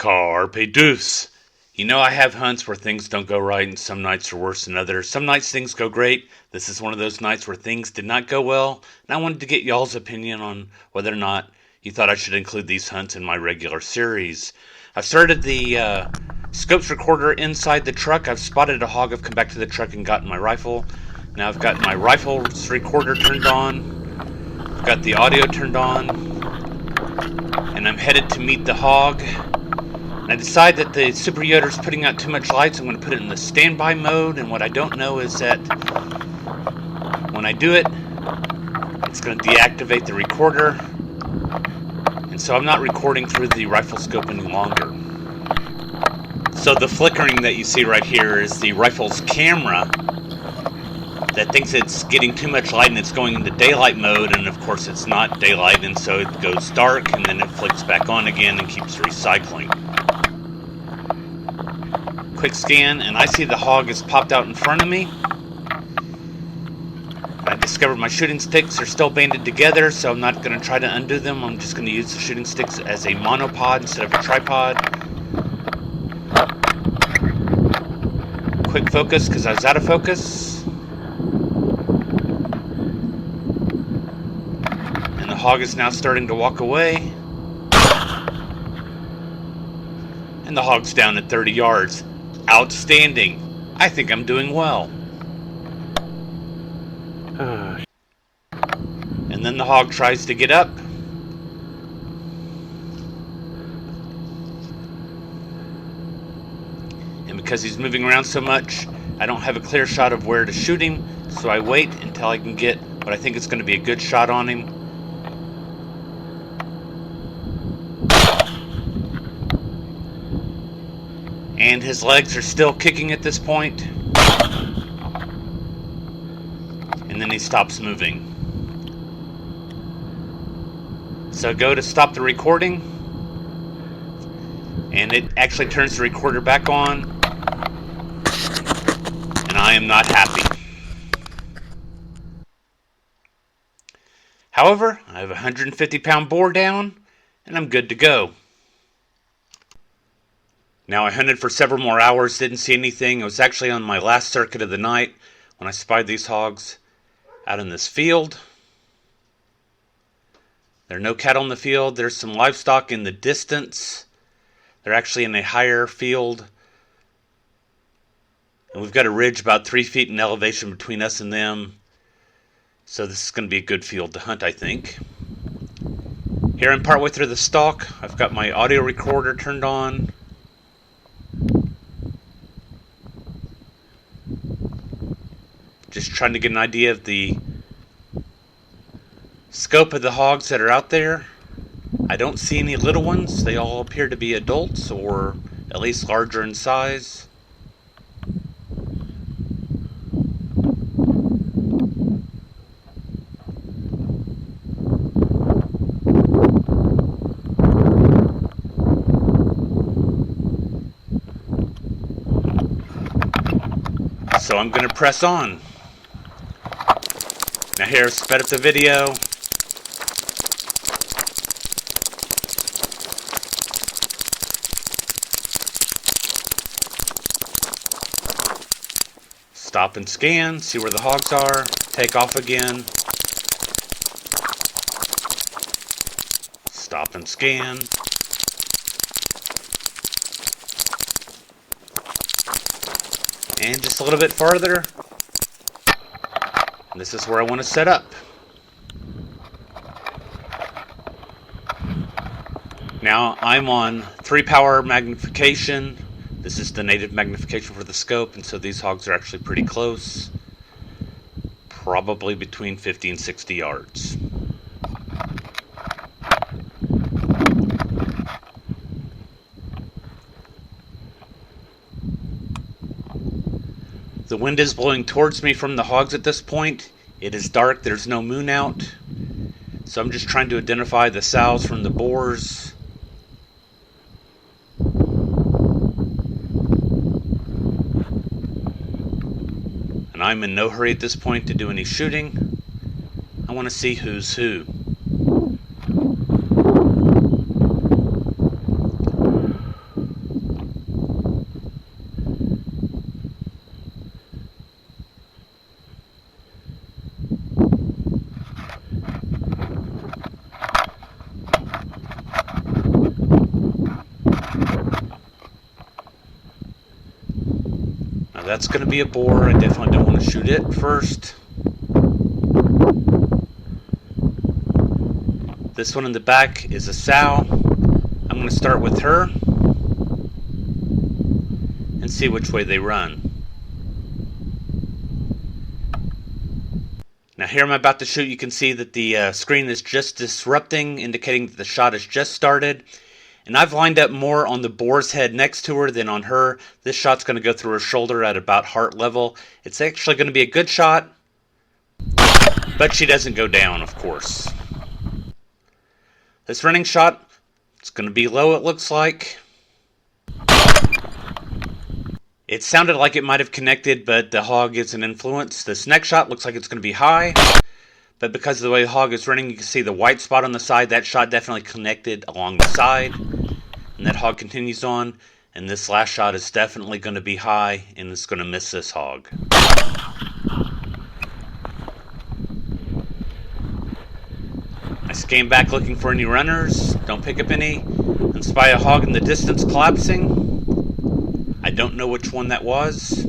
Carpe Doofs. You know, I have hunts where things don't go right and some nights are worse than others. Some nights things go great. This is one of those nights where things did not go well, and I wanted to get y'all's opinion on whether or not you thought I should include these hunts in my regular series. I've started the scopes recorder inside the truck. I've spotted a hog. I've come back to the truck and gotten my rifle. Now I've got my rifle's recorder turned on. I've got the audio turned on. And I'm headed to meet the hog. I decide that the Super Yoder's putting out too much light, so I'm going to put it in the standby mode, and what I don't know is that when I do it, it's going to deactivate the recorder, and so I'm not recording through the rifle scope any longer. So the flickering that you see right here is the rifle's camera that thinks it's getting too much light and it's going into daylight mode, and of course it's not daylight, and so it goes dark and then it flicks back on again and keeps recycling. Quick scan, and I see the hog has popped out in front of me. I discovered my shooting sticks are still banded together, so I'm not going to try to undo them. I'm just going to use the shooting sticks as a monopod instead of a tripod. Quick focus because I was out of focus. And the hog is now starting to walk away. And the hog's down at 30 yards. Outstanding. I think I'm doing well. And then the hog tries to get up. And because he's moving around so much, I don't have a clear shot of where to shoot him, so I wait until I can get what I think is going to be a good shot on him. And his legs are still kicking at this point. And then he stops moving. So I go to stop the recording. And it actually turns the recorder back on. And I am not happy. However, I have a 150-pound boar down, and I'm good to go. Now, I hunted for several more hours, didn't see anything. It was actually on my last circuit of the night when I spied these hogs out in this field. There are no cattle in the field. There's some livestock in the distance. They're actually in a higher field. And we've got a ridge about 3 feet in elevation between us and them. So this is going to be a good field to hunt, I think. Here I'm partway through the stalk. I've got my audio recorder turned on. Just trying to get an idea of the scope of the hogs that are out there. I don't see any little ones. They all appear to be adults, or at least larger in size. So I'm going to press on. Now here, sped up the video. Stop and scan, see where the hogs are, take off again. Stop and scan. And just a little bit farther. And this is where I want to set up. Now I'm on 3-power magnification. This is the native magnification for the scope, and so these hogs are actually pretty close. Probably between 50 and 60 yards. The wind is blowing towards me from the hogs at this point. It is dark, there's no moon out. So I'm just trying to identify the sows from the boars. And I'm in no hurry at this point to do any shooting. I want to see who's who. that's going to be a boar. I definitely don't want to shoot it first. This one in the back is a sow. I'm going to start with her and see which way they run. Now here I'm about to shoot. You can see that the screen is just disrupting, indicating that the shot has just started. And I've lined up more on the boar's head next to her than on her. This shot's going to go through her shoulder at about heart level. It's actually going to be a good shot, but she doesn't go down, of course. This running shot, it's going to be low, it looks like. It sounded like it might have connected, but the hog is an influence. This next shot looks like it's going to be high, but because of the way the hog is running, you can see the white spot on the side. That shot definitely connected along the side, and that hog continues on. And this last shot is definitely going to be high, and it's going to miss this hog. I scan back looking for any runners, don't pick up any, and spy a hog in the distance collapsing. I don't know which one that was.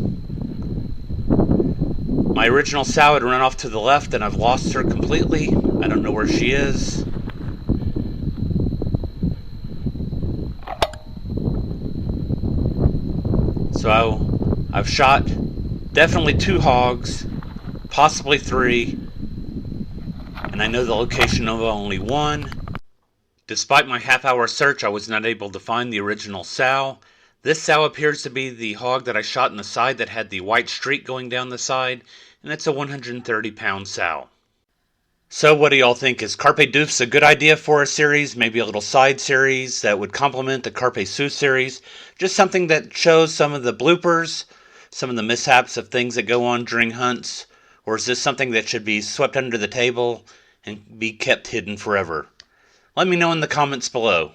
My original sow had run off to the left and I've lost her completely. I don't know where she is. So I've shot definitely 2 hogs, possibly 3, and I know the location of only 1. Despite my half-hour search, I was not able to find the original sow. This sow appears to be the hog that I shot in the side that had the white streak going down the side, and it's a 130-pound sow. So what do y'all think? Is Carpe Doofs a good idea for a series? Maybe a little side series that would complement the Carpe Sows series? Just something that shows some of the bloopers, some of the mishaps of things that go on during hunts? Or is this something that should be swept under the table and be kept hidden forever? Let me know in the comments below.